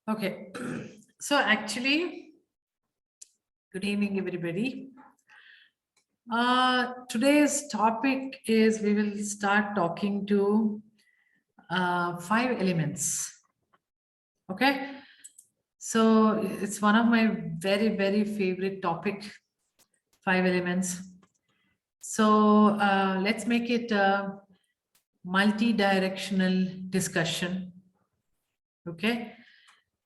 Okay, so actually, good evening, everybody. Today's topic is we will start talking to 5 elements. Okay, so it's one of my very favorite topic, 5 elements. So let's make it a multi-directional discussion. Okay.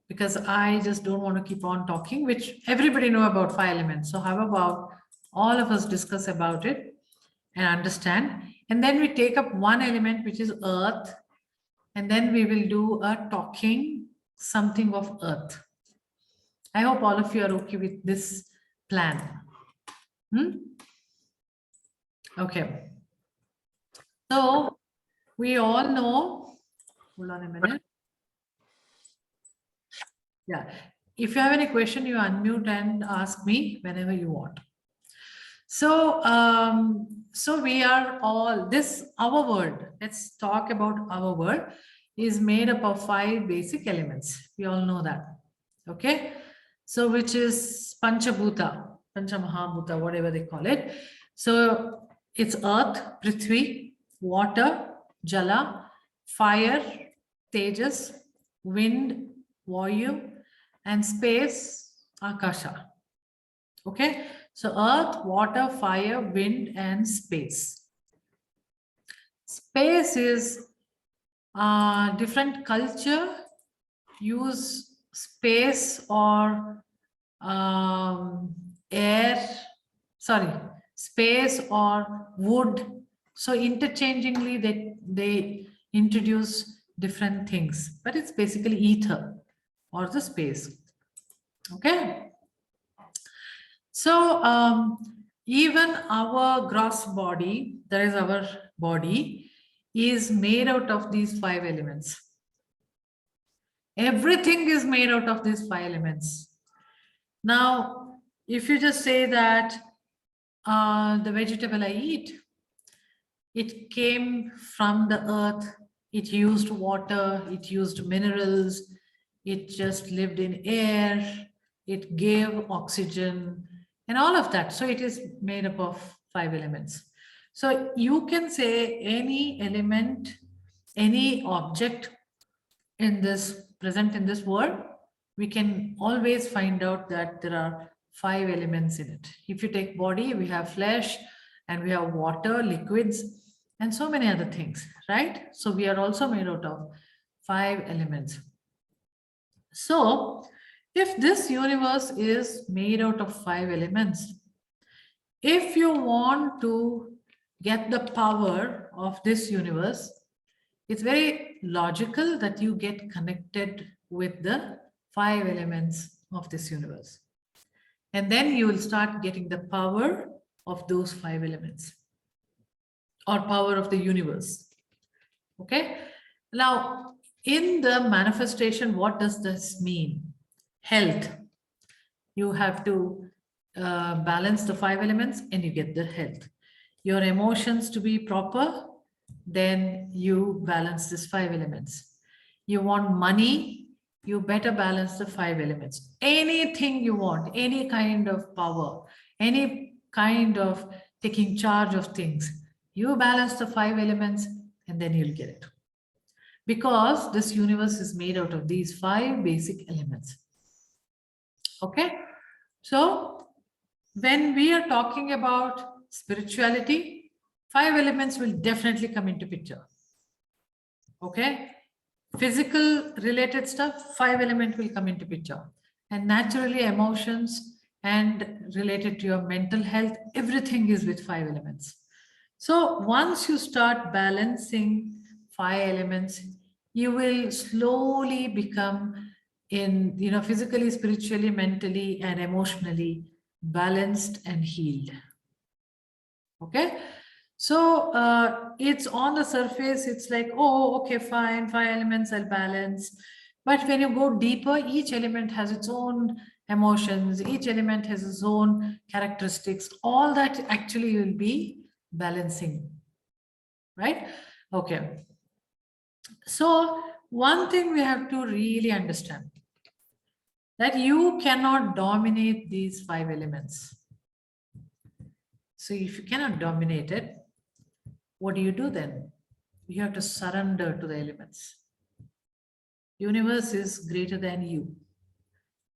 Because I just don't want to keep on talking, which everybody know about 5 elements. So how about all of us discuss about it and understand, and then we take up one element, which is earth, and then we will do a talking something of earth. I hope all of you are okay with this plan. Okay. So we all know, hold on a minute. Yeah. If you have any question, you unmute and ask me whenever you want. So, so we are all our world. Let's talk about our world is made up of 5 basic elements. We all know that. Okay. So, which is Panchabhuta, Panchamahabhuta, whatever they call it. So, it's earth, Prithvi, water, Jala, fire, Tejas, wind, Vayu, and space, Akasha. Okay, so earth, water, fire, wind, and space. Space is different culture use space or space or wood. So interchangingly they introduce different things, but it's basically ether or the space. Okay. So even our gross body, that is our body, is made out of these 5 elements. Everything is made out of these 5 elements. Now, if you just say that the vegetable I eat, it came from the earth, it used water, it used minerals, it just lived in air, it gave oxygen, and all of that. So it is made up of 5 elements. So you can say any element, any object present in this world, we can always find out that there are 5 elements in it. If you take body, we have flesh and we have water, liquids, and so many other things, right? So we are also made out of 5 elements. So if this universe is made out of 5 elements, if you want to get the power of this universe, it's very logical that you get connected with the 5 elements of this universe. And then you will start getting the power of those 5 elements or power of the universe. Okay. Now, in the manifestation, what does this mean? Health. You have to balance the 5 elements and you get the health. Your emotions to be proper, then you balance these 5 elements. You want money, you better balance the 5 elements. Anything you want, any kind of power, any kind of taking charge of things, you balance the 5 elements and then you'll get it. Because this universe is made out of these 5 basic elements. Okay, so when we are talking about spirituality, 5 elements will definitely come into picture. Okay, physical related stuff, 5 elements will come into picture, and naturally emotions and related to your mental health, everything is with 5 elements. So once you start balancing 5 elements, you will slowly become physically, spiritually, mentally, and emotionally balanced and healed. Okay. So it's on the surface, it's like, oh, okay, fine, 5 elements I'll balance. But when you go deeper, each element has its own emotions, each element has its own characteristics. All that actually will be balancing, right? Okay. So one thing we have to really understand, that you cannot dominate these 5 elements. So if you cannot dominate it, what do you do then? You have to surrender to the elements. Universe is greater than you.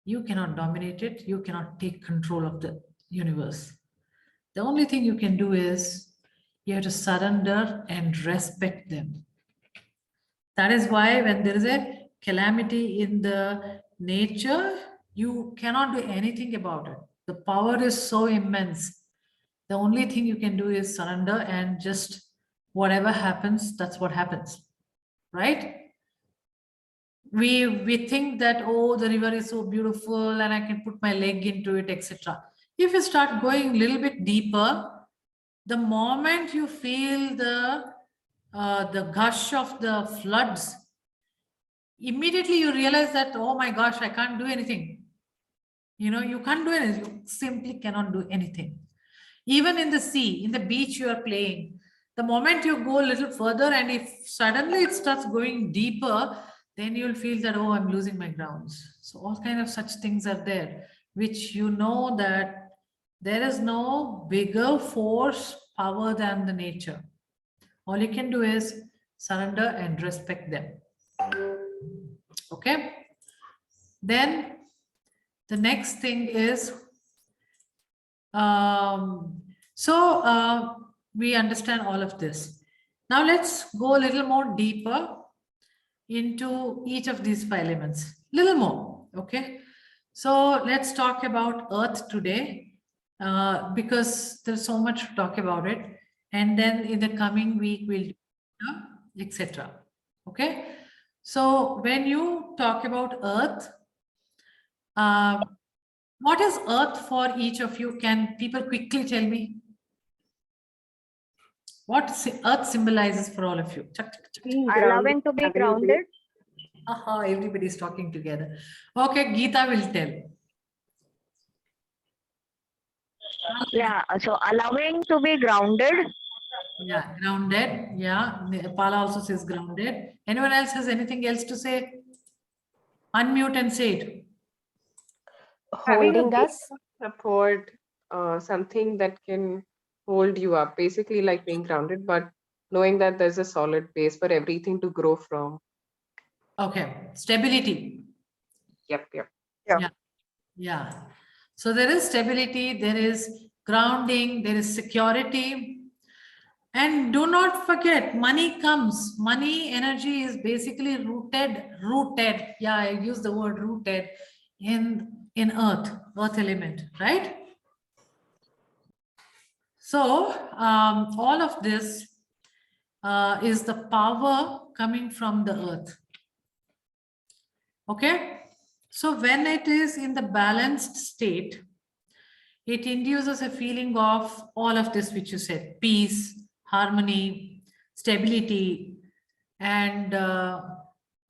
You cannot dominate it. You cannot take control of the universe. The only thing you can do is you have to surrender and respect them. That is why when there is a calamity in the nature, you cannot do anything about it. The power is so immense. The only thing you can do is surrender and just whatever happens, that's what happens, right? We think that, oh, the river is so beautiful and I can put my leg into it, etc. If you start going a little bit deeper, the moment you feel the gush of the floods, immediately you realize that, oh my gosh, I can't do anything. You know, you can't do anything. You simply cannot do anything. Even in the sea, in the beach you are playing, the moment you go a little further and if suddenly it starts going deeper, then you'll feel that, oh, I'm losing my grounds. So all kind of such things are there, which you know that there is no bigger force, power than the nature. All you can do is surrender and respect them. Okay. Then the next thing is, we understand all of this. Now let's go a little more deeper into each of these 5 elements. Little more, okay? So let's talk about Earth today, because there's so much to talk about it. And then in the coming week, we'll do, etc. Okay? So when you talk about Earth, what is Earth for each of you? Can people quickly tell me? What Earth symbolizes for all of you? Allowing to be grounded. Aha, everybody's talking together. Okay, Geeta will tell. Yeah, so allowing to be grounded. Yeah, grounded. Yeah, Pala also says grounded. Anyone else has anything else to say? Unmute and say it. Holding us. Support, something that can hold you up, basically like being grounded, but knowing that there's a solid base for everything to grow from. Okay, stability. Yep. Yeah. So there is stability, there is grounding, there is security. And do not forget, money comes. Money energy is basically rooted. Yeah, I use the word rooted in earth element, right? So all of this is the power coming from the earth. Okay. So when it is in the balanced state, it induces a feeling of all of this, which you said: peace, harmony, stability, and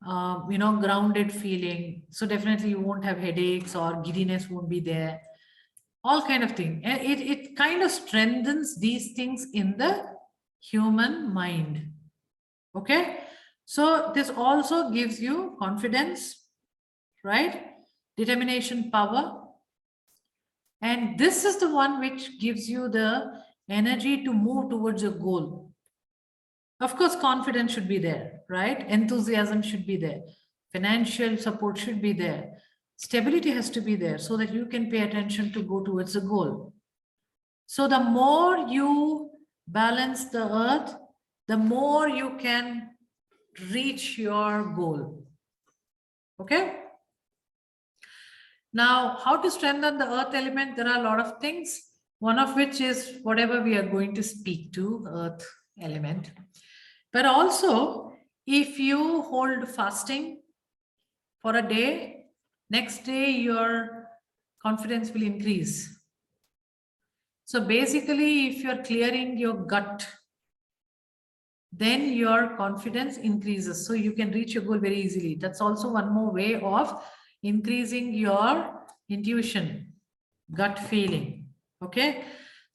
grounded feeling. So definitely you won't have headaches or giddiness won't be there. All kind of thing. And it kind of strengthens these things in the human mind. Okay. So this also gives you confidence, right? Determination, power. And this is the one which gives you the energy to move towards your goal. Of course, confidence should be there, right? Enthusiasm should be there. Financial support should be there. Stability has to be there so that you can pay attention to go towards the goal. So the more you balance the earth, the more you can reach your goal. Okay? Now, how to strengthen the earth element? There are a lot of things, one of which is whatever we are going to speak to, earth element. But also, if you hold fasting for a day, next day your confidence will increase. So basically, if you're clearing your gut, then your confidence increases. So you can reach your goal very easily. That's also one more way of increasing your intuition, gut feeling. Okay.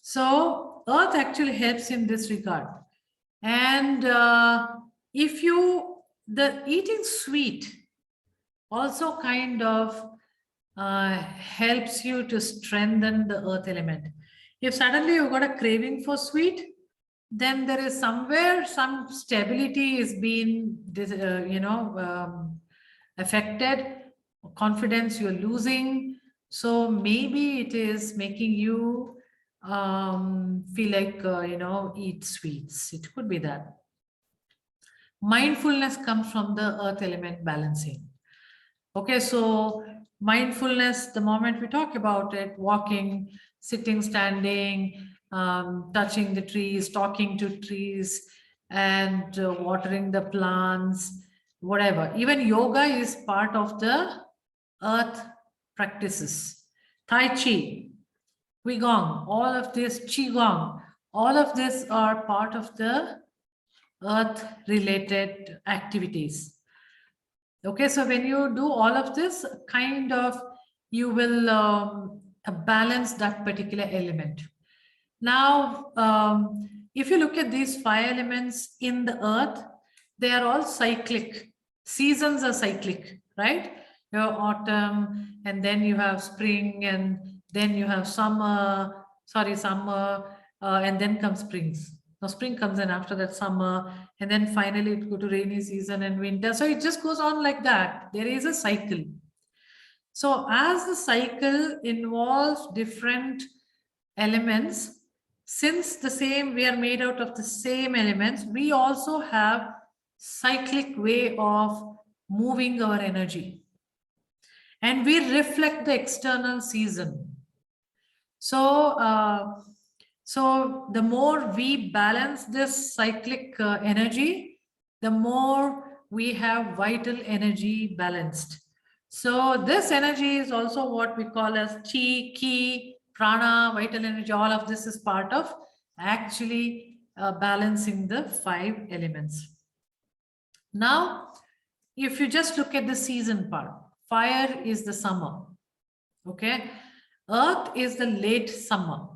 So earth actually helps in this regard. And if the eating sweet also kind of helps you to strengthen the earth element. If suddenly you've got a craving for sweet, then there is somewhere some stability is being, affected, confidence you're losing. So maybe it is making you feel like, eat sweets. It could be that. Mindfulness comes from the earth element balancing. Okay, so mindfulness, the moment we talk about it, walking, sitting, standing, touching the trees, talking to trees, and watering the plants, whatever. Even yoga is part of the earth practices. Tai Chi, Qigong, all of this, Qigong, all of this are part of the earth related activities. Okay, so when you do all of this, kind of, you will balance that particular element. Now, if you look at these 5 elements in the earth, they are all cyclic. Seasons are cyclic, right? You have autumn, and then you have spring, and then you have summer, and then comes springs. Now spring comes in after that summer, and then finally it go to rainy season and winter. So it just goes on like that. There is a cycle. So as the cycle involves different elements, since we are made out of the same elements, we also have cyclic way of moving our energy. And we reflect the external season. So, so the more we balance this cyclic energy, the more we have vital energy balanced. So this energy is also what we call as chi, ki, prana, vital energy. All of this is part of actually balancing the 5 elements. Now, if you just look at the season part, fire is the summer. Okay. Earth is the late summer.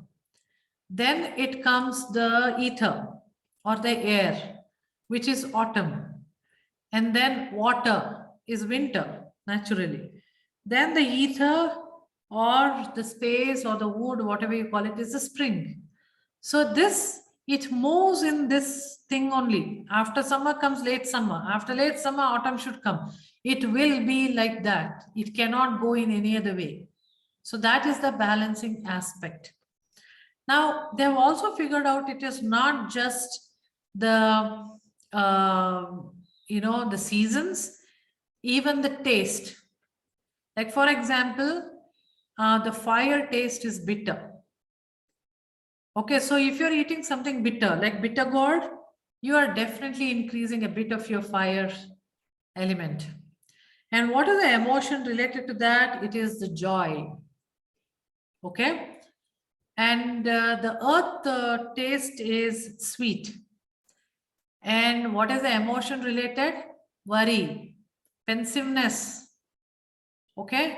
Then it comes the ether or the air, which is autumn. And then water is winter, naturally. Then the ether or the space or the wood, whatever you call it, is the spring. So this, it moves in this thing only. After summer comes late summer. After late summer, autumn should come. It will be like that. It cannot go in any other way. So that is the balancing aspect. Now, they have also figured out it is not just the, the seasons, even the taste. Like, for example, the fire taste is bitter. Okay, so if you're eating something bitter, like bitter gourd, you are definitely increasing a bit of your fire element. And what is the emotion related to that? It is the joy. Okay. And the earth taste is sweet. And what is the emotion related? Worry, pensiveness. Okay.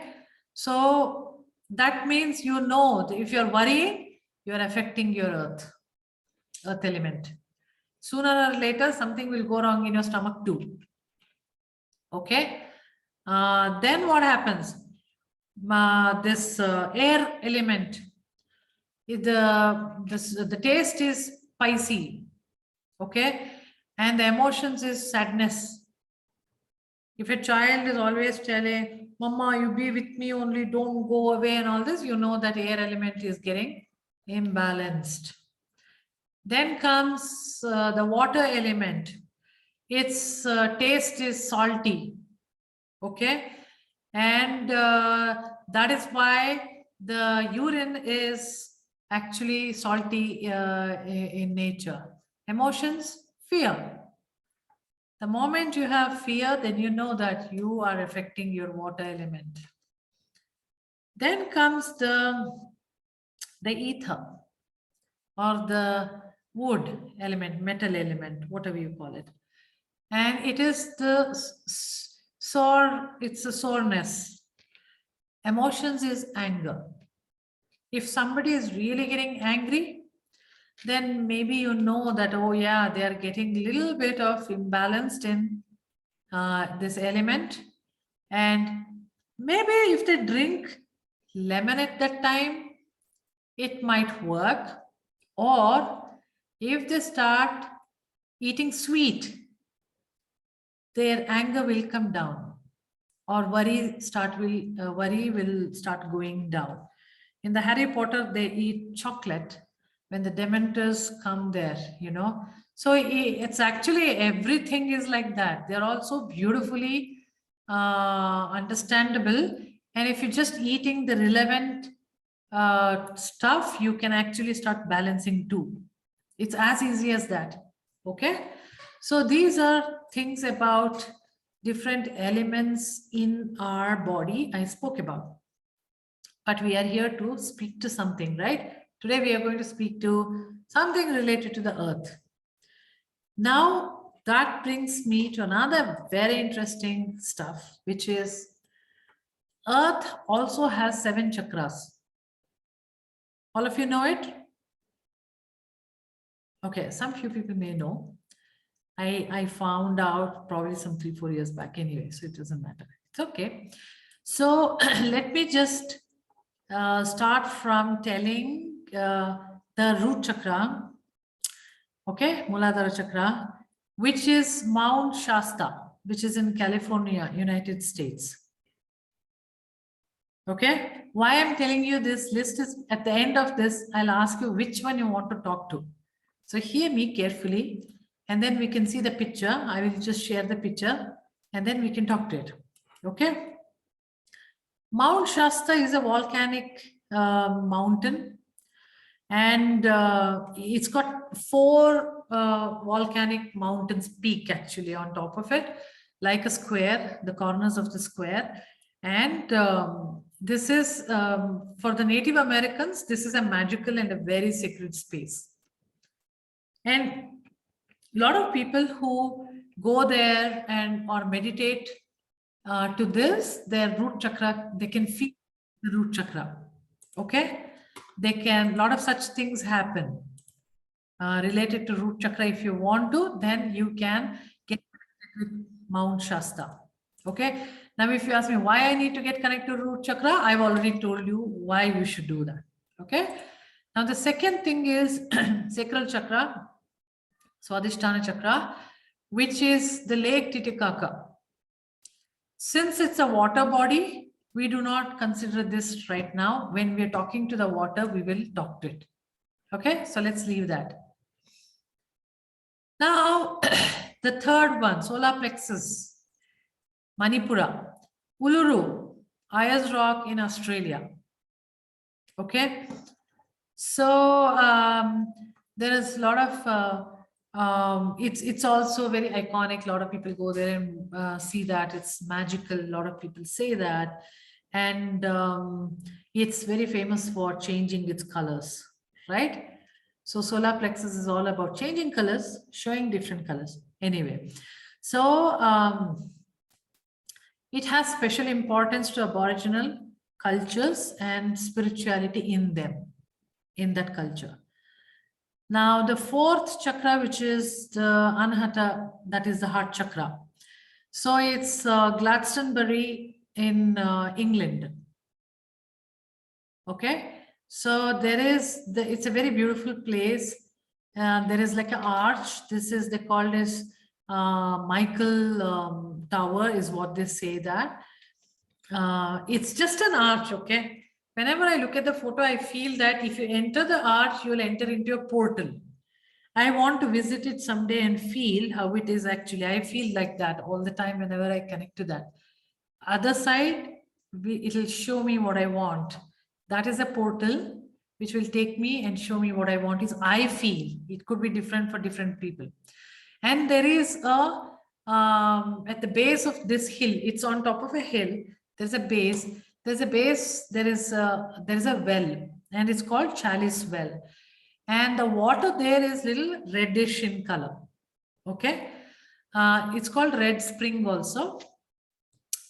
So that means, if you're worrying, you're affecting your earth element. Sooner or later, something will go wrong in your stomach too. Okay. Then what happens? This air element, the taste is spicy. Okay. And the emotions is sadness. If a child is always telling, Mama, you be with me only, don't go away, and all this, you know that air element is getting imbalanced. Then comes the water element. Its taste is salty. Okay. And that is why the urine is actually salty in nature. Emotions, fear. The moment you have fear, then you know that you are affecting your water element. Then comes the ether or the wood element, metal element, whatever you call it. And it is the it's a soreness. Emotions is anger. If somebody is really getting angry, then maybe you know that, oh yeah, they are getting a little bit of imbalanced in this element. And Maybe if they drink lemon at that time, it might work. Or if they start eating sweet, their anger will come down, or worry will start going down. In the Harry Potter, they eat chocolate when the Dementors come there, you know. So it's actually everything is like that. They're also beautifully understandable. And if you're just eating the relevant stuff, you can actually start balancing too. It's as easy as that. Okay. So these are things about different elements in our body I spoke about. But we are here to speak to something, right? Today we are going to speak to something related to the earth. Now that brings me to another very interesting stuff, which is earth also has 7 chakras. All of you know it? Okay, some few people may know. I found out probably some 3-4 years back anyway, so it doesn't matter. It's okay. So let me just start from telling the root chakra, okay, Muladhara chakra, which is Mount Shasta, which is in California, United States. Okay, why I'm telling you this list is at the end of this, I'll ask you which one you want to talk to. So hear me carefully, and then we can see the picture. I will just share the picture, and then we can talk to it. Okay. Mount Shasta is a volcanic mountain, and it's got 4 volcanic mountains peak actually on top of it, like a square, the corners of the square. And this is for the Native Americans, this is a magical and a very sacred space. And a lot of people who go there and or meditate to this, their root chakra, they can feel the root chakra. Okay, they can, a lot of such things happen related to root chakra. If you want to, then you can get connected with Mount Shasta. Okay, now if you ask me why I need to get connected to root chakra, I've already told you why you should do that. Okay, now the second thing is sacral chakra, Swadhisthana chakra, which is the Lake Titicaca. Since it's a water body, we do not consider this right now. When we are talking to the water, we will talk to it. Okay, so let's leave that. Now, the third one, solar plexus, Manipura, Uluru, Ayers Rock in Australia. Okay, so there is a lot of it's also very iconic. A lot of people go there and see that it's magical. A lot of people say that, and it's very famous for changing its colors, right? So solar plexus is all about changing colors, showing different colors. Anyway, so it has special importance to Aboriginal cultures and spirituality in them, in that culture. Now, the fourth chakra, which is the Anahata, that is the heart chakra. So it's Glastonbury in England. Okay, so there is, it's a very beautiful place. There is like an arch. This is, they called as Michael Tower is what they say that. It's just an arch, okay? Whenever I look at the photo, I feel that if you enter the arch, you will enter into a portal. I want to visit it someday and feel how it is actually. I feel like that all the time whenever I connect to that. Other side, it will show me what I want. That is a portal which will take me and show me what I want is I feel. It could be different for different people. And there is a, at the base of this hill, it's on top of a hill. There's a base, there is a well, and it's called Chalice Well. And the water there is little reddish in color. Okay. It's called Red Spring also.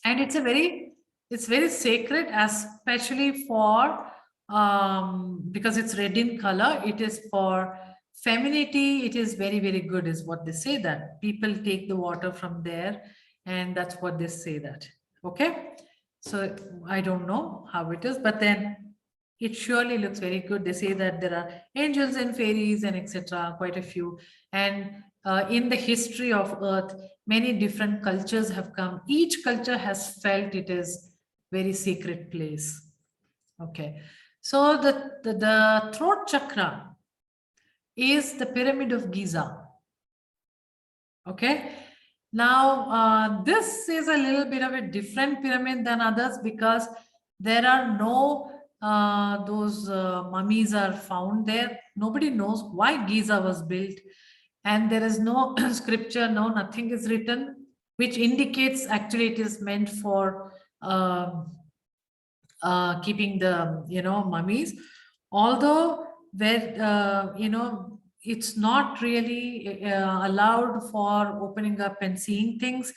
And it's very sacred, especially for, because it's red in color, it is for femininity. It is very, very good is what they say that people take the water from there. And that's what they say that. Okay. So I don't know how it is, but then it surely looks very good. They say that there are angels and fairies and etc. Quite a few. And in the history of Earth, many different cultures have come. Each culture has felt it is very sacred place. Okay. So the throat chakra is the pyramid of Giza. Okay. Now, this is a little bit of a different pyramid than others because there are no, those mummies are found there. Nobody knows why Giza was built. And there is no scripture, no, nothing is written, which indicates actually it is meant for keeping the, mummies. Although where, it's not really allowed for opening up and seeing things,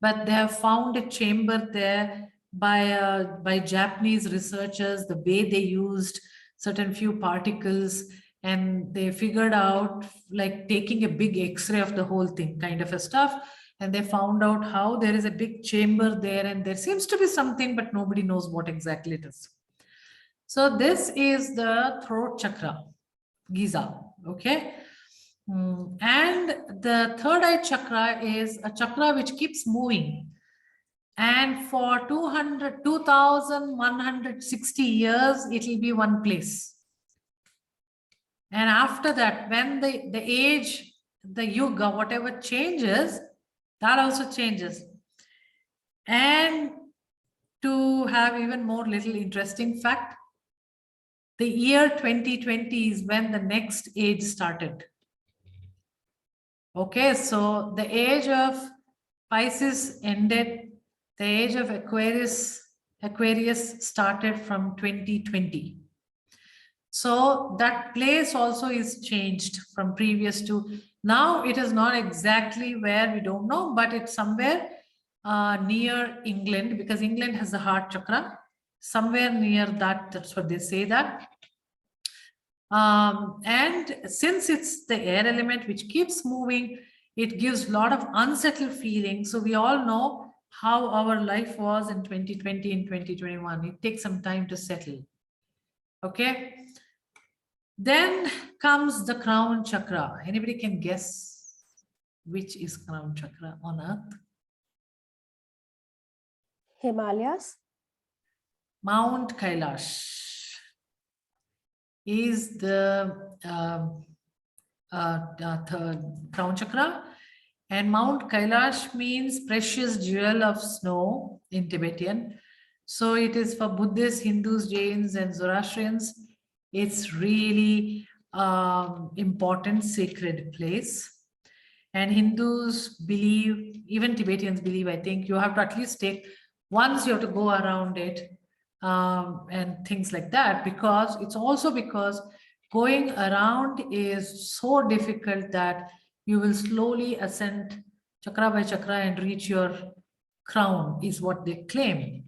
but they have found a chamber there by Japanese researchers, the way they used certain few particles, and they figured out, like taking a big X-ray of the whole thing kind of a stuff, and they found out how there is a big chamber there and there seems to be something, but nobody knows what exactly it is. So this is the throat chakra, Giza, okay? And the third eye chakra is a chakra which keeps moving. And for 2,160 years, it will be one place. And after that, when the age, the yuga, whatever changes, that also changes. And to have even more little interesting fact, the year 2020 is when the next age started. Okay, so the age of Pisces ended, the age of Aquarius started from 2020. So that place also is changed from previous to now. It is not exactly where, we don't know, but it's somewhere near England, because England has the heart chakra, somewhere near that. That's what they say that. And since it's the air element which keeps moving, it gives a lot of unsettled feelings. So we all know how our life was in 2020 and 2021. It takes some time to settle. Okay. Then comes the crown chakra. Anybody can guess which is crown chakra on Earth? Himalayas. Mount Kailash is the crown chakra, and Mount Kailash means precious jewel of snow in Tibetan. So it is for Buddhists, Hindus, Jains, and Zoroastrians. It's really important sacred place. And Hindus believe, even Tibetans believe, I think you have to at least take, once you have to go around it and things like that, because it's also because going around is so difficult that you will slowly ascend chakra by chakra and reach your crown, is what they claim.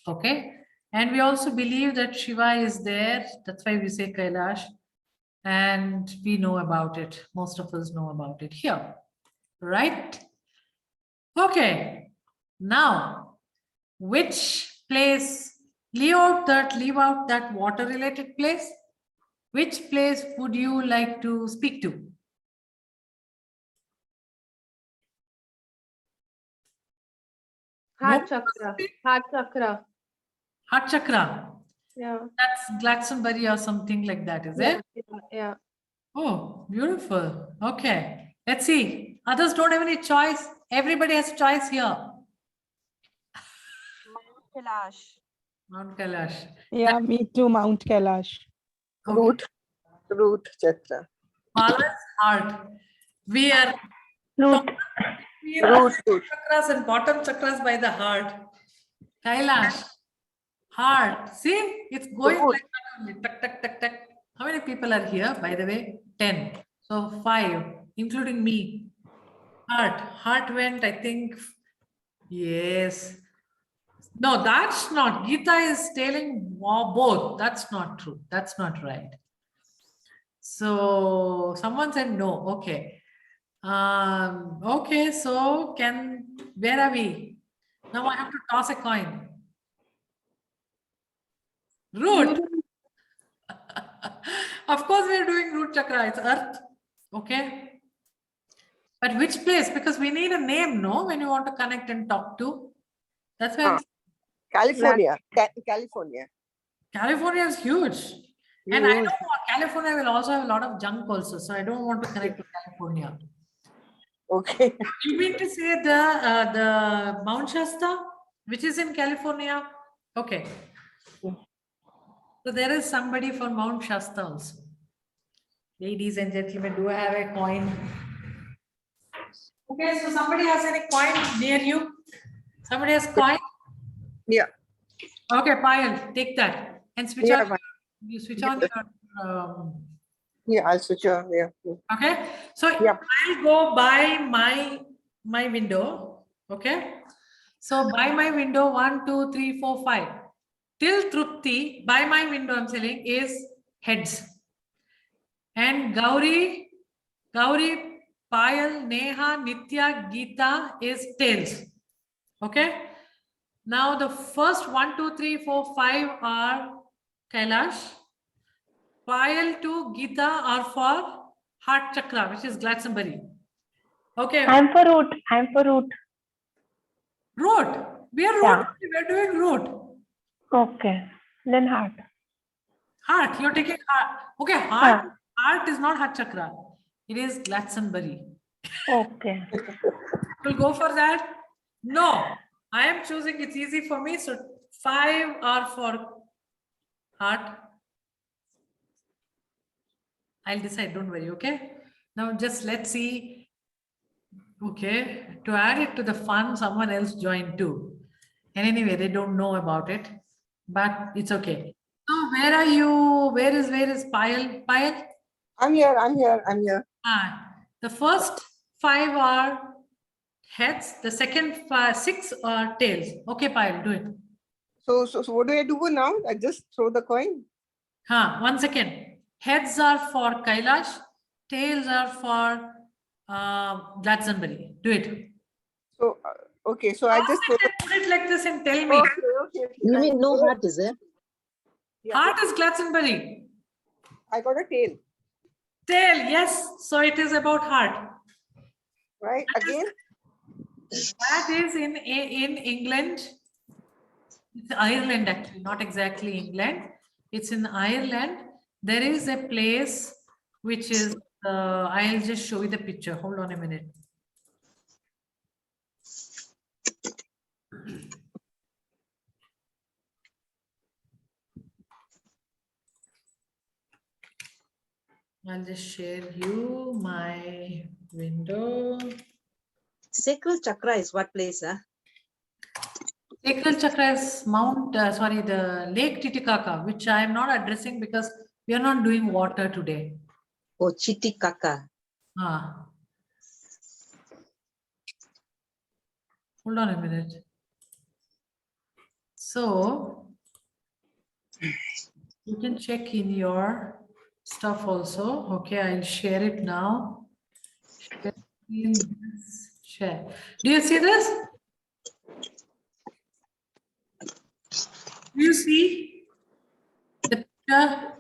Okay. And we also believe that Shiva is there. That's why we say Kailash. And we know about it. Most of us know about it here. Right? Okay. Now, which place, leave out that water related place. Which place would you like to speak to? Heart chakra. Heart chakra. Heart chakra. Yeah. That's Glastonbury or something like that, is it? Yeah. Oh, beautiful. Okay. Let's see. Others don't have any choice. Everybody has choice here. Mount Kailash. Mount Kailash. Yeah, me too, Mount Kailash. Okay. Root chakra. Bala's heart. We are Root. Root. chakras and bottom chakras by the heart. Kailash. Heart. See, it's going like that only. Tuck, tuck, tuck, tuck. How many people are here, by the way? 10. So 5, including me. Heart. Heart went, I think, yes. No, that's not. Gita is telling both. That's not true. That's not right. So someone said no. Okay. Okay, so where are we? Now I have to toss a coin. Root. Of course, we are doing root chakra. It's earth. Okay. But which place? Because we need a name, no? When you want to connect and talk to. That's why California. California. California is huge. And I Huge. know California will also have a lot of junk also. So I don't want to connect to California. Okay. You mean to say the Mount Shasta, which is in California? Okay. So there is somebody for Mount Shasta also. Ladies and gentlemen, do I have a coin? Okay, so somebody has any coin near you? Somebody has coin? Yeah. Okay, Payal, take that and switch Yeah, on. You switch on your. Yeah, I'll switch on. Yeah. Okay, so Yeah. I'll go by my window. Okay, so by my window 1, 2, 3, 4, 5 till Trupti. By my window, I'm saying is heads, and Gauri, Payal, Neha, Nitya, Geeta is tails. Okay. Now the first 1, 2, 3, 4, 5 are Kailash. Payal to Geeta are for heart chakra, which is Glastonbury. Okay. I'm for root. I'm for root. Root. We are root. Yeah. We are doing root. Okay. Then heart. Heart. You're taking heart. Okay. Heart. Heart is not heart chakra. It is Glastonbury. Okay. We'll go for that. No. I am choosing. It's easy for me. So 5 are for heart. I'll decide. Don't worry. Okay. Now just let's see. Okay. To add it to the fun, someone else joined too. And anyway, they don't know about it, but it's okay. So where are you? Where is Payal? Payal? I'm here. The first 5 are heads. The second 6 are tails. Okay, Payal, do it. So what do I do now? I just throw the coin? 1 second. Heads are for Kailash. Tails are for Glastonbury. Do it. So, okay. So I just Put it like this and tell me. Okay. You mean no heart, is it? Yeah. Heart is Glastonbury. I got a tail. Tail, yes. So it is about heart. Right? Again? That is in England. It's Ireland, actually, not exactly England. It's in Ireland. There is a place which is, I'll just show you the picture. Hold on a minute. I'll just share you my window. Sacral chakra is what place? Sacral chakra is the Lake Titicaca, which I am not addressing because we are not doing water today. Oh, Chitikaka. Hold on a minute. So you can check in your stuff also. Okay, I'll share it now. Share. Do you see this? Do you see the picture?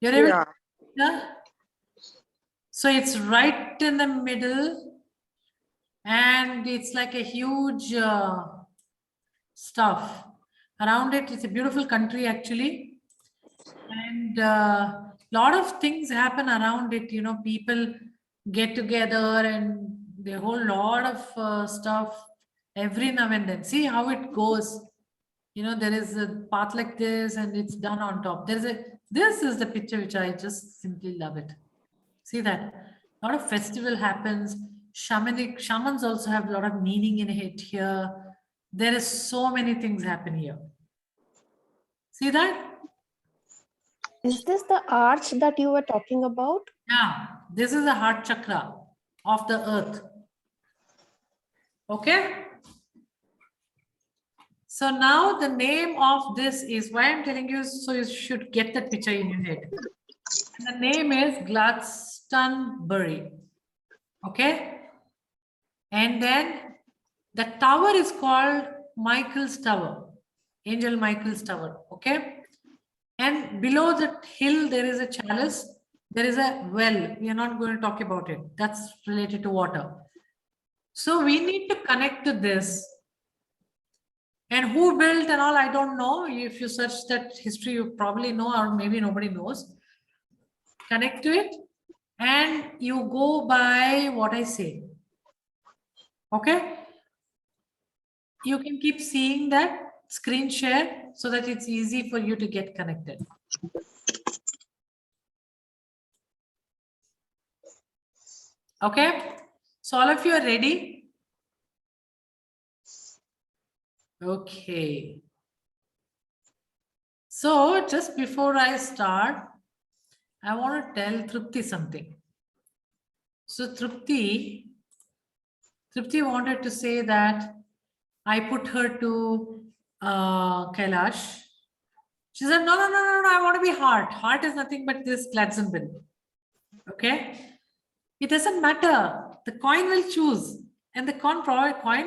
You're able to see the picture? So it's right in the middle, and it's like a huge stuff around it. It's a beautiful country, actually, and lot of things happen around it. You know, people get together and they hold lot of stuff every now and then. See how it goes. You know, there is a path like this and it's done on top. This is the picture which I just simply love it. See that? A lot of festival happens. Shamans also have a lot of meaning in it here. There is so many things happen here. See that? Is this the arch that you were talking about? Yeah, this is the heart chakra of the earth. Okay. So now the name of this is, why I'm telling you, so you should get that picture in your head. And the name is Glastonbury. Okay. And then The tower is called Michael's Tower, Angel Michael's Tower. Okay. And below the hill, there is a chalice. There is a well. We are not going to talk about it. That's related to water. So we need to connect to this. And who built and all, I don't know. If you search that history, you probably know, or maybe nobody knows. Connect to it. And you go by what I say. Okay. You can keep seeing that screen share so that it's easy for you to get connected. Okay. So all of you are ready? Okay. So just before I start, I want to tell Trupti something. So Trupti wanted to say that I put her to Kailash. She said, no, I want to be heart. Heart is nothing but this Gladstone. Okay. It doesn't matter. The coin will choose. And the coin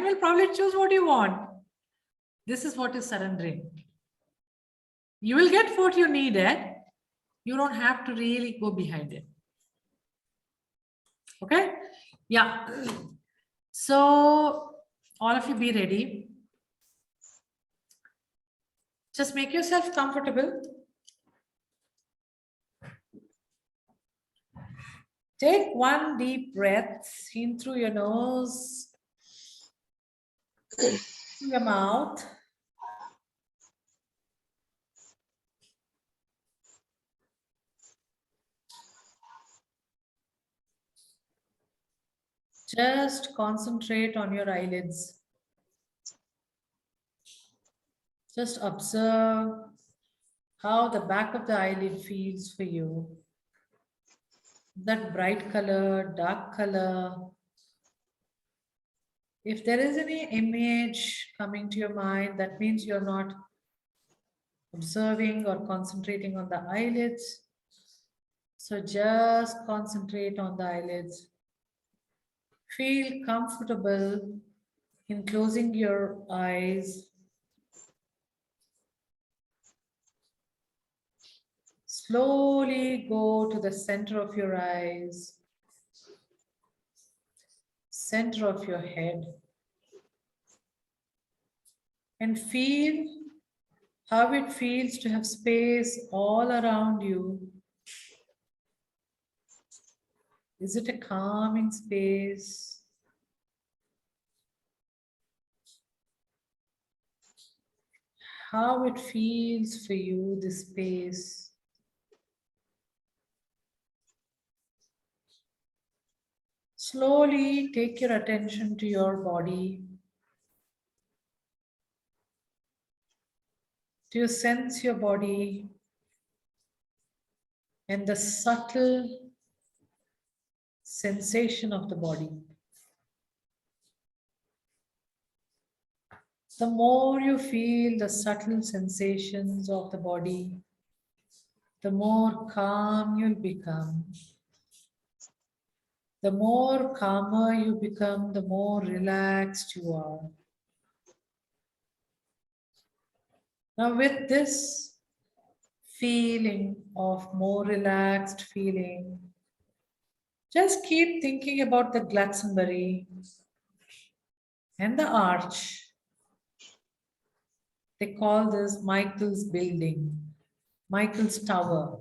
will probably choose what you want. This is what is surrendering. You will get what you needed. You don't have to really go behind it. Okay? Yeah. So all of you be ready. Just make yourself comfortable. Take one deep breath in through your nose, through your mouth. Just concentrate on your eyelids. Just observe how the back of the eyelid feels for you. That bright color, dark color. If there is any image coming to your mind, that means you're not observing or concentrating on the eyelids. So just concentrate on the eyelids. Feel comfortable in closing your eyes. Slowly go to the center of your eyes, center of your head, and feel how it feels to have space all around you. Is it a calming space? How it feels for you, this space. Slowly take your attention to your body. Do you sense your body and the subtle sensation of the body? The more you feel the subtle sensations of the body, the more calm you'll become. The more calmer you become, the more relaxed you are. Now with this feeling of more relaxed feeling, just keep thinking about the Glastonbury and the arch. They call this Michael's building, Michael's tower.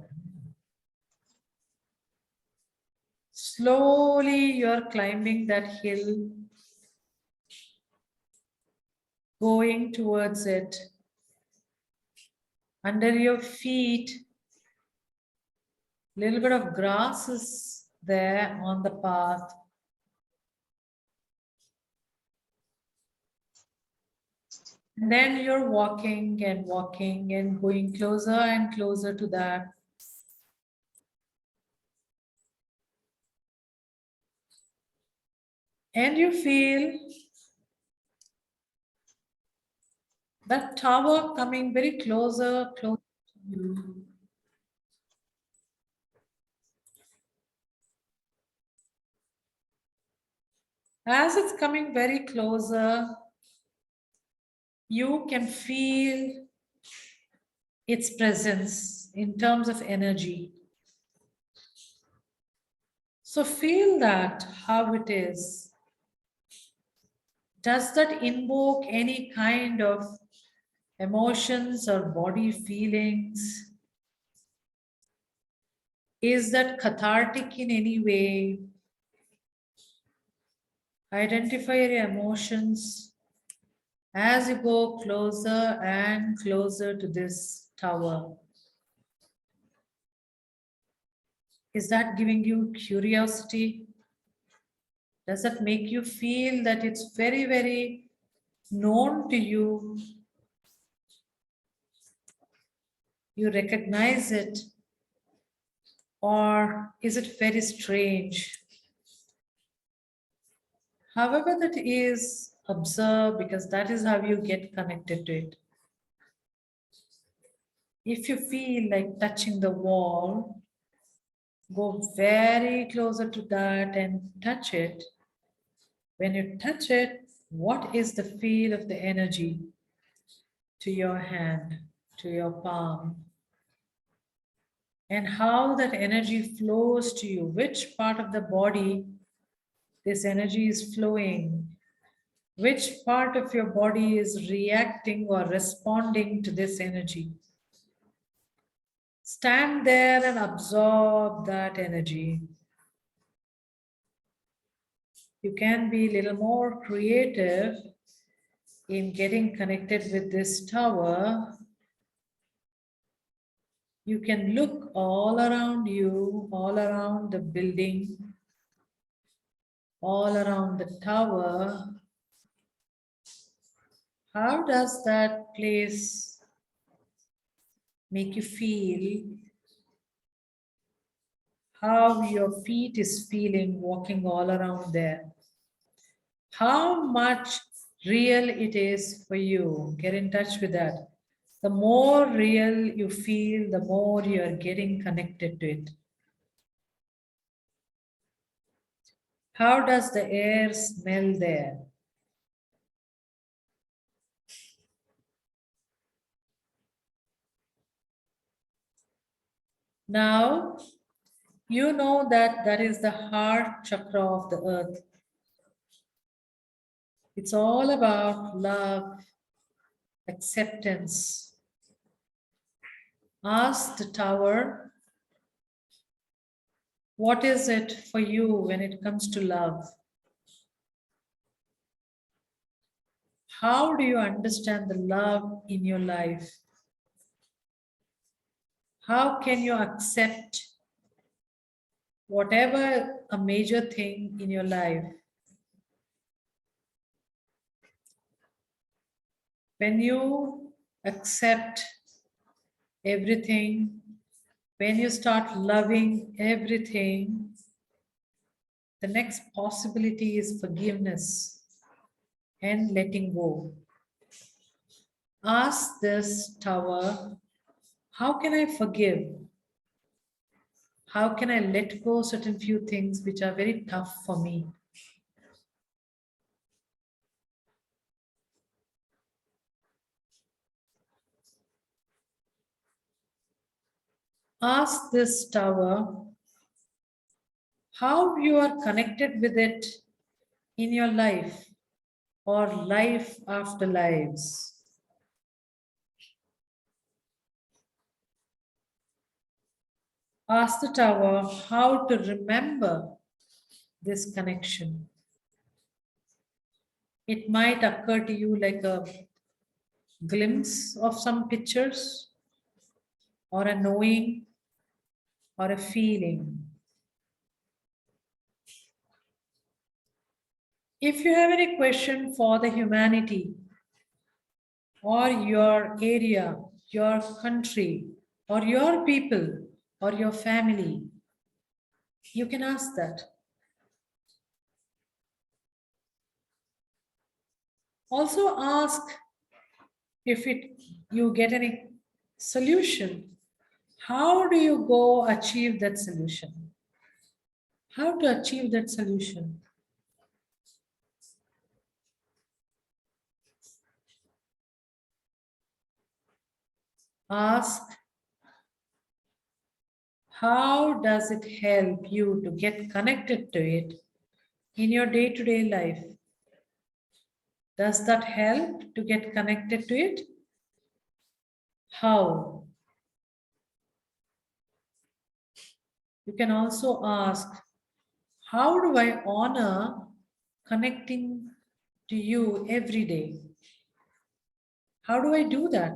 Slowly you're climbing that hill, going towards it. Under your feet, a little bit of grass is there on the path. And then you're walking and walking and going closer and closer to that. And you feel that tower coming very closer to you. As it's coming very closer, you can feel its presence in terms of energy. So feel that, how it is. Does that invoke any kind of emotions or body feelings? Is that cathartic in any way? Identify your emotions as you go closer and closer to this tower. Is that giving you curiosity? Does that make you feel that it's very, very known to you? You recognize it? Or is it very strange? However that is, observe, because that is how you get connected to it. If you feel like touching the wall, go very closer to that and touch it. When you touch it, what is the feel of the energy to your hand, to your palm? And how that energy flows to you, which part of the body this energy is flowing, which part of your body is reacting or responding to this energy. Stand there and absorb that energy. You can be a little more creative in getting connected with this tower. You can look all around you, all around the building, all around the tower. How does that place make you feel? How your feet is feeling walking all around there? How much real it is for you? Get in touch with that. The more real you feel, the more you are getting connected to it. How does the air smell there? Now, you know that that is the heart chakra of the earth. It's all about love, acceptance. Ask the tower, what is it for you when it comes to love? How do you understand the love in your life? How can you accept whatever a major thing in your life? When you accept everything, when you start loving everything, the next possibility is forgiveness and letting go. Ask this tower, how can I forgive? How can I let go certain few things which are very tough for me? Ask this tower how you are connected with it in your life or life after lives. Ask the tower how to remember this connection. It might occur to you like a glimpse of some pictures or a knowing or a feeling. If you have any question for the humanity or your area, your country, or your people, or your family, you can ask that. Also ask if you get any solution. How do you go achieve that solution? How to achieve that solution? ask, how does it help you to get connected to it in your day-to-day life? Does that help to get connected to it? How? You can also ask, how do I honor connecting to you every day? How do I do that?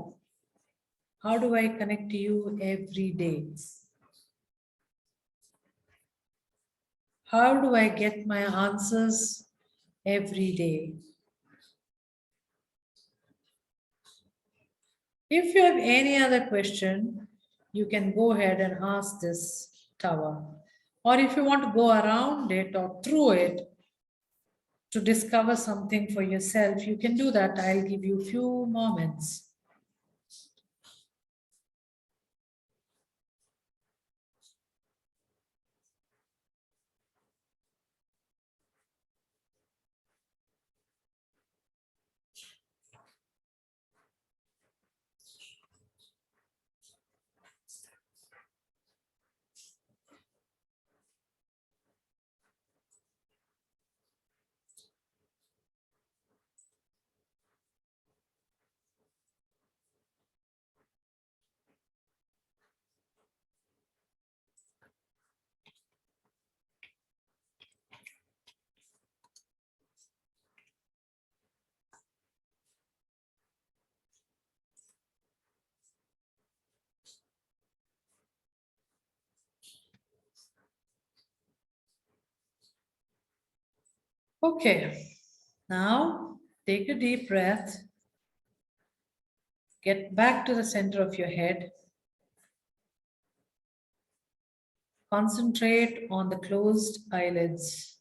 How do I connect to you every day? How do I get my answers every day? If you have any other question, you can go ahead and ask this tower. Or if you want to go around it or through it to discover something for yourself, you can do that. I'll give you a few moments. Okay, now take a deep breath. Get back to the center of your head. Concentrate on the closed eyelids.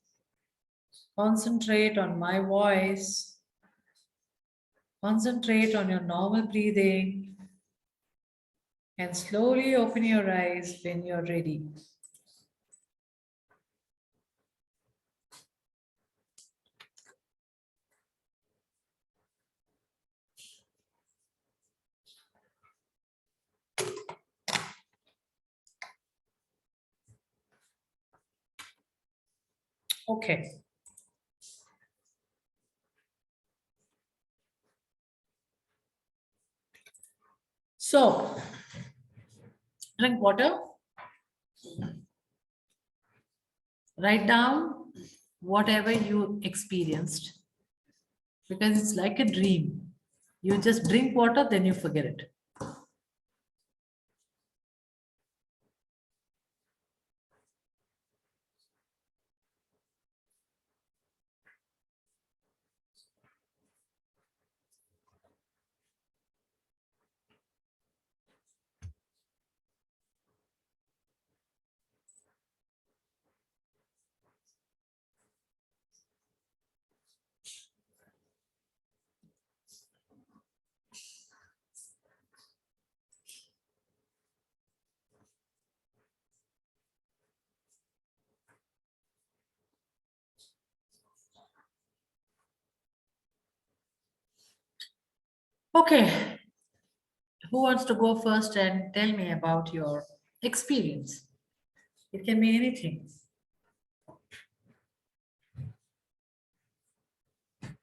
Concentrate on my voice. Concentrate on your normal breathing. And slowly open your eyes when you're ready. Okay. So, drink water. Write down whatever you experienced, because it's like a dream. You just drink water, then you forget it. Okay. Who wants to go first and tell me about your experience? It can be anything.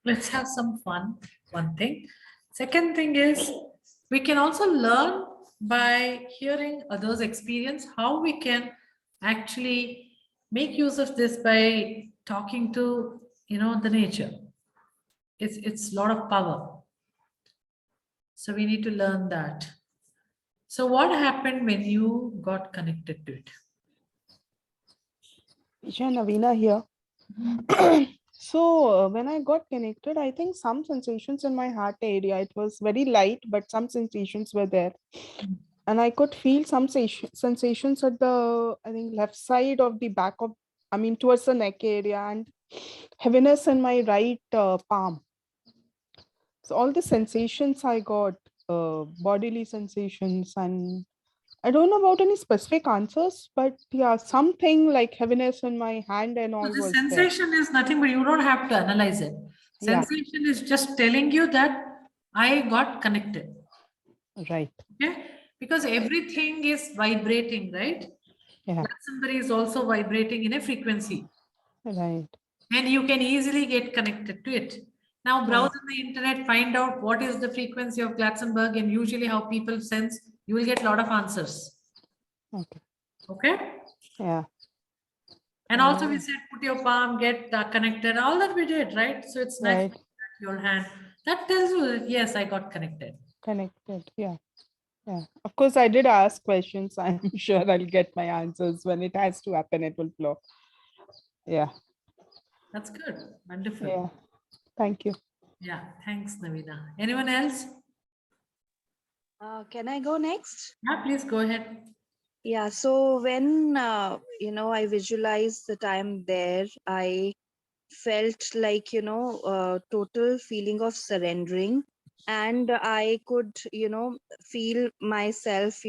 Let's have some fun, one thing. Second thing is, we can also learn by hearing others' experience, how we can actually make use of this by talking to, the nature. It's a lot of power. So we need to learn that. So what happened when you got connected to it? Isha, Navina here. So when I got connected, I think some sensations in my heart area, it was very light, but some sensations were there. And I could feel some sensations at the, I think, left side of the back of, towards the neck area, and heaviness in my right palm. So all the sensations I got, bodily sensations, and I don't know about any specific answers, but yeah, something like heaviness in my hand and all The was sensation is nothing, but you don't have to analyze it. Yeah. Sensation is just telling you that I got connected. there. Right. Okay. Because everything is vibrating, right? Yeah. Somebody is also vibrating in a frequency, Right. and you can easily get connected to it. Now browse on the internet, find out what is the frequency of Glatzenberg, and usually how people sense, you will get a lot of answers. Okay. Okay. Yeah. And also we said, put your palm, get connected, all that we did, right? So it's nice Right. to touch your hand. That tells you that, yes, I got connected. Connected. Yeah. Yeah. Of course, I did ask questions. I'm sure I'll get my answers. When it has to happen, it will flow. Yeah. That's good. Wonderful. Yeah. Thank you. Yeah. Thanks, Navina. Anyone else? Can I go next? Yeah, please go ahead. Yeah, so when I visualized that I'm there, I felt like total feeling of surrendering, and I could feel myself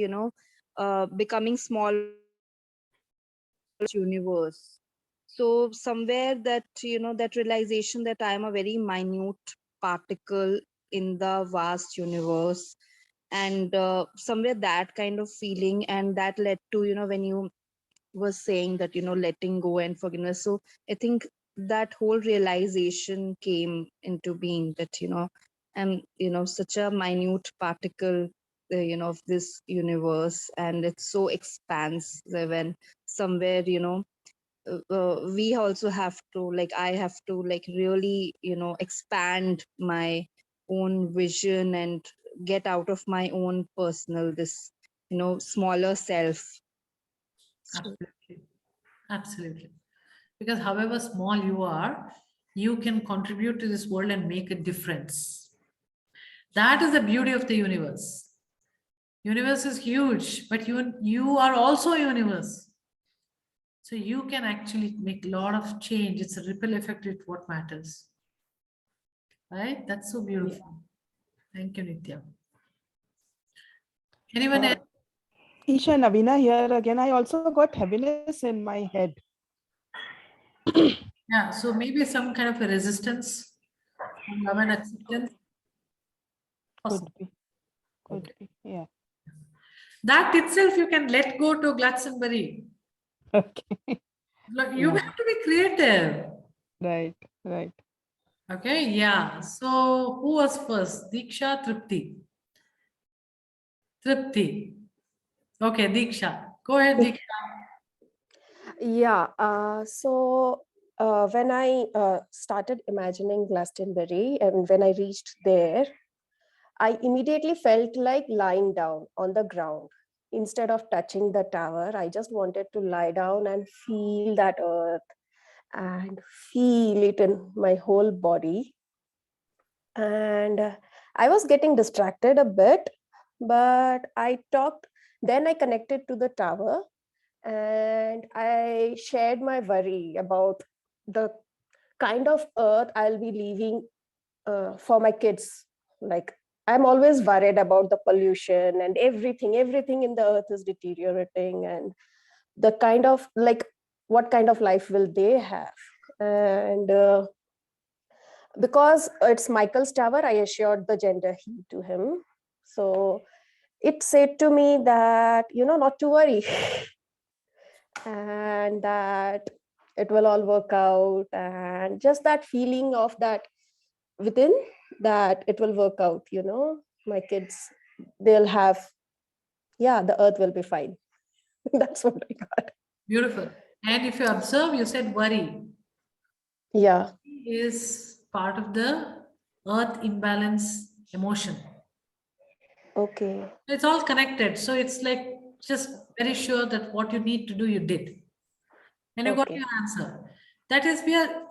becoming small universe. So somewhere that that realization that I am a very minute particle in the vast universe, and somewhere that kind of feeling, and that led to when you was saying that letting go and forgiveness. So I think that whole realization came into being that I'm such a minute particle of this universe, and it's so expansive, and somewhere we also have to, like, I have to, like, really expand my own vision and get out of my own personal this smaller self. Absolutely. Absolutely. Because however small you are, you can contribute to this world and make a difference. That is the beauty of the universe. Universe is huge, but you are also a universe. So you can actually make a lot of change. It's a ripple effect. It's what matters. Right? That's so beautiful. Thank you, Nitya. Anyone else? Isha, Navina here again. I also got heaviness in my head. Yeah, so maybe some kind of a resistance from love and acceptance. Could be. Could be. Yeah. That itself you can let go to Glastonbury. Okay. Look, you Yeah. have to be creative. Right. Right. Okay, yeah. So who was first? Diksha, Tripti. Tripti. Okay, Diksha. Go ahead, Diksha. Yeah. So when I started imagining Glastonbury and when I reached there, I immediately felt like lying down on the ground. Instead of touching the tower, I just wanted to lie down and feel that earth and feel it in my whole body. And I was getting distracted a bit, but then I connected to the tower and I shared my worry about the kind of earth I'll be leaving for my kids. Like, I'm always worried about the pollution and everything in the earth is deteriorating, and the kind of, like, what kind of life will they have? And because it's Michael's tower, I assured the gender he to him. So it said to me that, not to worry, and that it will all work out, and just that feeling of that within, that it will work out, my kids, they'll have, yeah, the earth will be fine. That's what I got. Beautiful. And if you observe, you said worry Yeah. is part of the earth imbalance emotion. Okay. It's all connected. So it's like just very sure that what you need to do, you did. And you got Okay. your answer. That is,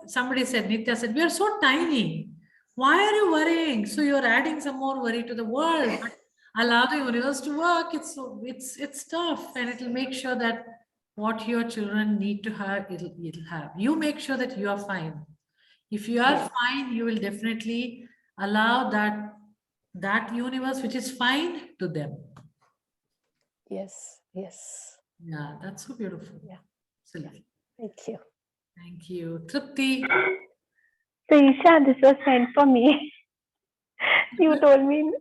somebody said, Nitya said, we are so tiny. Why are you worrying? So you're adding some more worry to the world. But allow the universe to work. It's tough, and it'll make sure that what your children need to have, it'll have. You make sure that you are fine. If you are fine, you will definitely allow that universe which is fine to them. Yes. Yes. Yeah, that's so beautiful. Yeah. Absolutely. Thank you. Thank you. Tripti. So Isha, this was meant for me. You told me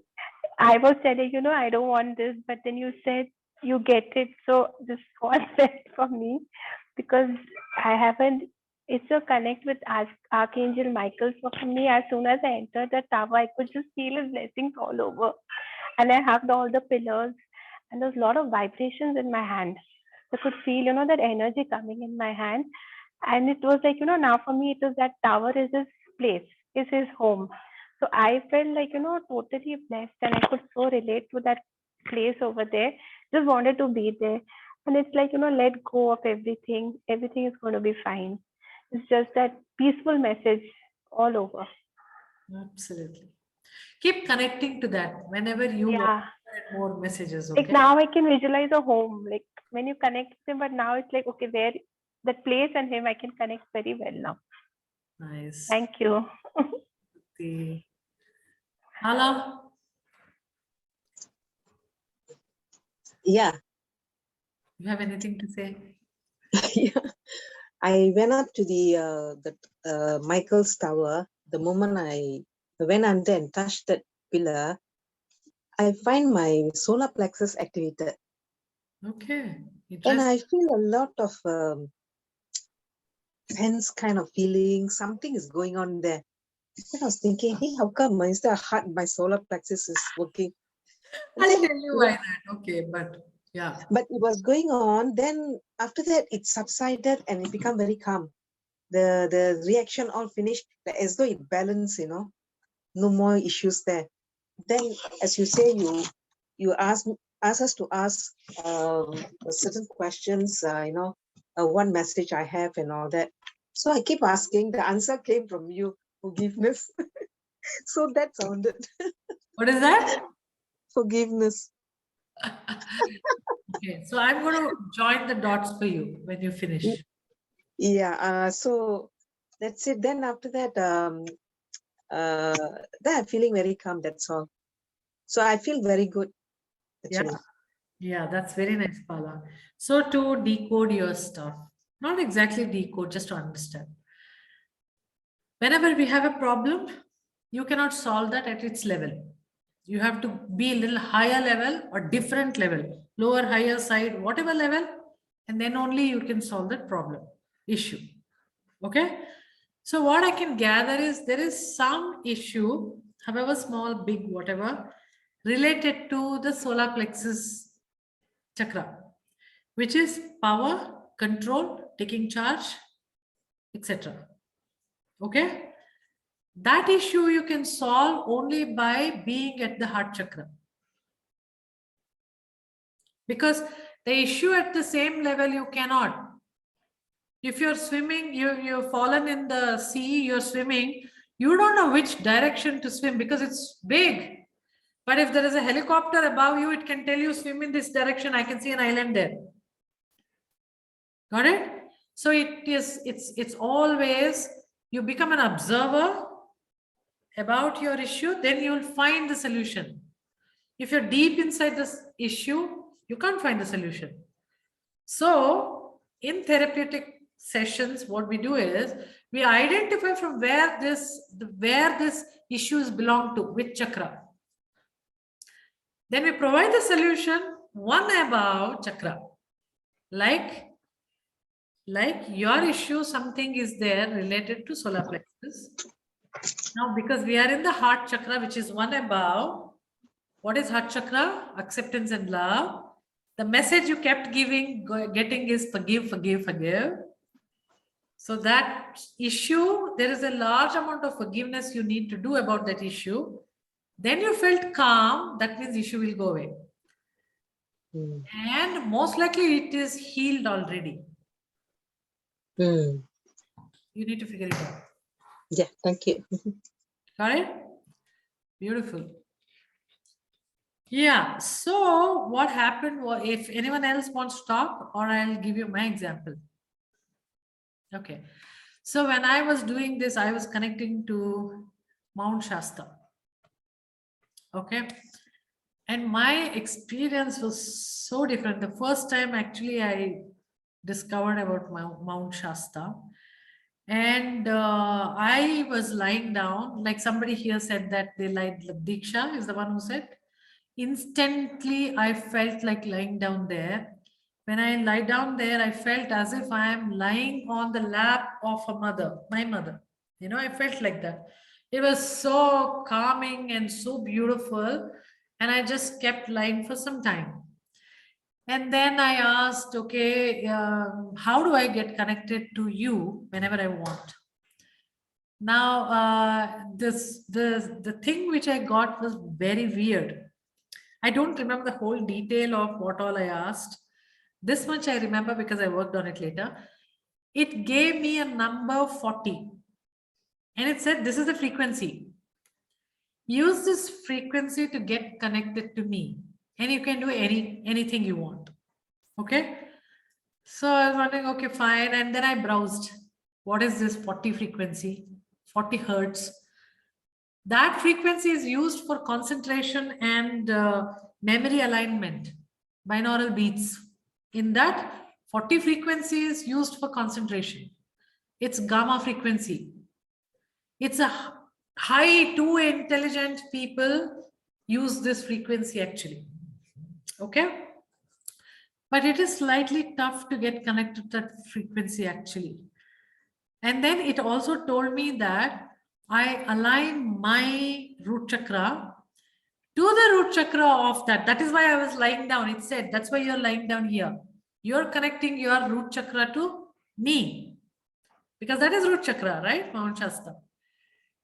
I was telling, I don't want this, but then you said you get it. So this was set for me because I haven't. It's a connect with Archangel Michael. So for me, as soon as I entered the tower, I could just feel his blessings all over. And I hugged all the pillars, and there's a lot of vibrations in my hand. I could feel, that energy coming in my hand. And it was like, now for me, it was that tower is his place, is his home. So I felt like, totally blessed, and I could so relate to that place over there. Just wanted to be there. And it's like, let go of everything. Everything is going to be fine. It's just that peaceful message all over. Absolutely. Keep connecting to that whenever you want more messages. Okay. Like now I can visualize a home. Like when you connect with him, but now it's like, okay, where that place and him, I can connect very well now. Nice. Thank you. Hala? Yeah. You have anything to say? Yeah. I went up to the Michael's tower. The moment I went under and touched that pillar, I find my solar plexus activated. Okay. And I feel a lot of tense kind of feeling. Something is going on there. And I was thinking, hey, how come instead of heart, my solar plexus is working? I'll tell you why that. Okay, but yeah. But it was going on. Then after that, it subsided and it became very calm. The reaction all finished, as though it balanced, no more issues there. Then, as you say, you ask us to ask certain questions, one message I have and all that. So I keep asking. The answer came from you, forgiveness. So that sounded. What is that? Forgiveness. Okay, so I'm going to join the dots for you when you finish. Yeah. So that's it. Then after that, then I'm feeling very calm. That's all. So I feel very good. Actually. Yeah, that's very nice, Pala. So to decode your stuff, not exactly decode, just to understand. Whenever we have a problem, you cannot solve that at its level. You have to be a little higher level or different level, lower, higher side, whatever level, and then only you can solve that problem, issue. Okay? So what I can gather is there is some issue, however small, big, whatever, related to the solar plexus chakra, which is power, control, taking charge, etc. Okay? That issue you can solve only by being at the heart chakra. Because the issue at the same level you cannot. If you're swimming, you've fallen in the sea, you're swimming, you don't know which direction to swim because it's big. But if there is a helicopter above you, it can tell you swim in this direction. I can see an island there. Got it? So it's always, you become an observer about your issue, then you'll find the solution. If you're deep inside this issue, you can't find the solution. So in therapeutic sessions, what we do is we identify from where this issues belong to, which chakra. Then we provide the solution one above chakra. Like your issue, something is there related to solar plexus. Now, because we are in the heart chakra, which is one above, what is heart chakra? Acceptance and love. The message you kept getting is forgive, forgive, forgive. So that issue, there is a large amount of forgiveness you need to do about that issue. Then you felt calm, that means issue will go away. And most likely it is healed already. You need to figure it out. Yeah, thank you. Got it? Beautiful. Yeah, so what happened was, if anyone else wants to talk, or I'll give you my example. Okay, so when I was doing this, I was connecting to Mount Shasta. Okay, and my experience was so different. The first time actually I discovered about Mount Shasta, and I was lying down, like somebody here said that they lied, Diksha is the one who said, Instantly, I felt like lying down there. When I lie down there, I felt as if I am lying on the lap of a mother, my mother. I felt like that. It was so calming and so beautiful. And I just kept lying for some time. And then I asked, okay, how do I get connected to you whenever I want? Now, the thing which I got was very weird. I don't remember the whole detail of what all I asked. This much I remember because I worked on it later. It gave me a number 40. And it said, this is the frequency. Use this frequency to get connected to me. And you can do anything you want. Okay. So I was wondering, okay, fine. And then I browsed. What is this 40 frequency? 40 hertz. That frequency is used for concentration and memory alignment, binaural beats. In that, 40 frequency is used for concentration. It's gamma frequency. It's a high, too intelligent people use this frequency actually. Okay. But it is slightly tough to get connected to that frequency actually. And then it also told me that I align my root chakra to the root chakra of that. That is why I was lying down. It said, that's why you're lying down here. You're connecting your root chakra to me. Because that is root chakra, right? Mount Shasta.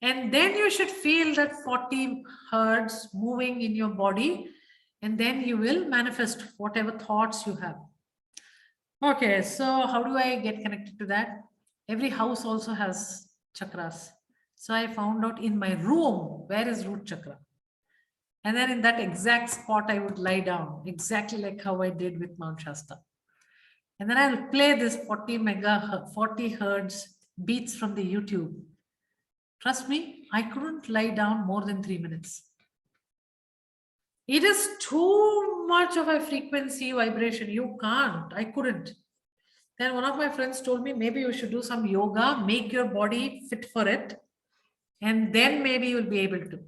And then you should feel that 40 hertz moving in your body. And then you will manifest whatever thoughts you have. Okay, so how do I get connected to that? Every house also has chakras. So I found out in my room, where is root chakra? And then in that exact spot, I would lie down, exactly like how I did with Mount Shasta. And then I'll play this 40 hertz beats from the YouTube. Trust me, I couldn't lie down more than 3 minutes. It is too much of a frequency vibration. You can't. I couldn't. Then one of my friends told me, maybe you should do some yoga, make your body fit for it. And then maybe you'll be able to.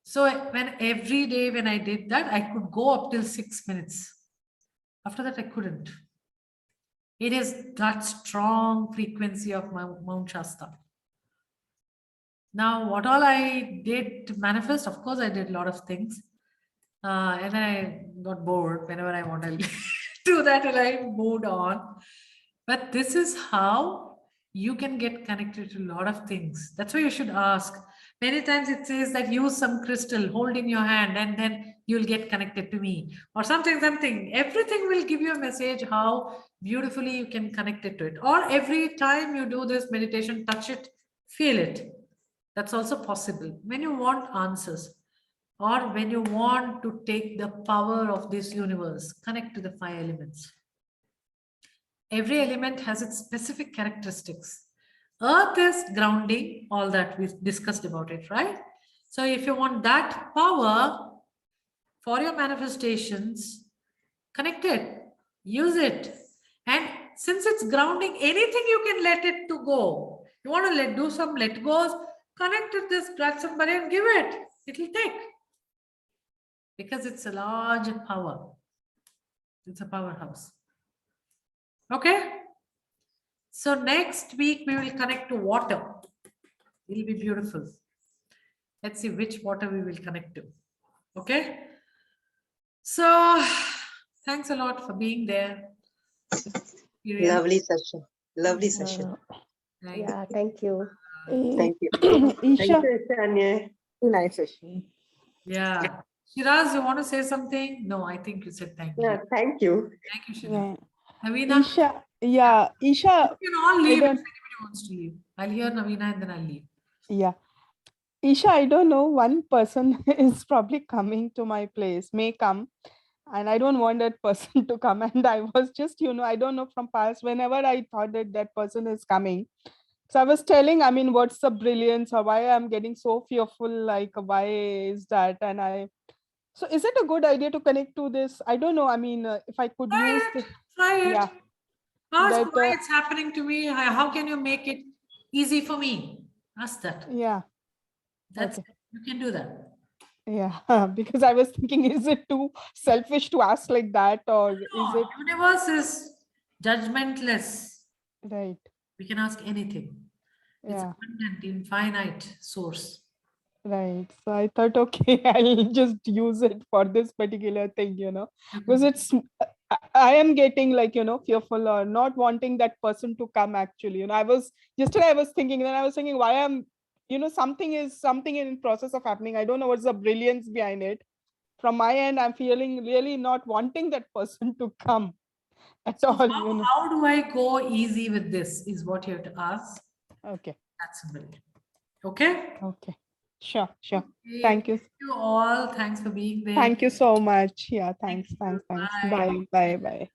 So every day when I did that, I could go up till 6 minutes. After that, I couldn't. It is that strong frequency of Mount Shasta. Now, what all I did to manifest, of course, I did a lot of things. And then I got bored whenever I want to do that, and I moved on. But this is how you can get connected to a lot of things. That's why you should ask. Many times it says that use some crystal, hold in your hand, and then you'll get connected to me. Or something. Everything will give you a message how beautifully you can connect it to it. Or every time you do this meditation, touch it, feel it. That's also possible. When you want answers, or when you want to take the power of this universe, connect to the 5 elements. Every element has its specific characteristics. Earth is grounding, all that we discussed about it, right? So if you want that power for your manifestations, connect it, use it. And since it's grounding, anything you can let it to go. You want to do some let goes, connect with this, grab somebody and give it. It'll take. Because it's a large power. It's a powerhouse. Okay. So next week we will connect to water. It'll be beautiful. Let's see which water we will connect to. Okay. So thanks a lot for being there. Lovely session. Lovely session. Yeah, thank you. Thank you. Isha. Nice session. Yeah. Shiraz, you want to say something? No, I think you said thank you. Yeah, thank you. Thank you, Shiraz. Yeah. Navina, Isha, yeah, Isha. you can all leave if don't- anybody wants to leave. I'll hear Navina and then I'll leave. Yeah. Isha, I don't know. One person is probably coming to my place, may come. And I don't want that person to come. And I was just, I don't know from past, whenever I thought that that person is coming. So I was telling, what's the brilliance or why I'm getting so fearful, like why is that? So is it a good idea to connect to this? I don't know. If I could use the, Try it. yeah. Ask That, why it's happening to me. How can you make it easy for me? Ask that. Yeah. That's Okay. You can do that. Yeah, because I was thinking, is it too selfish to ask like that, or is No, it universe is judgmentless. right? We can ask anything. It's Yeah, abundant, infinite source. right. So I thought, okay, I'll just use it for this particular thing, You because can. it's I am getting like, fearful or not wanting that person to come actually. Yesterday I was thinking, then I was thinking why I'm, something in process of happening. I don't know what's the brilliance behind it. From my end, I'm feeling really not wanting that person to come at So all. how do I go easy with this is what you have to ask. Okay. That's simple. Okay? Okay. Sure. Okay. Thank you. Thank you all. Thanks for being there. Thank you so much. Yeah, Thank thanks. you. Bye. Bye. Bye.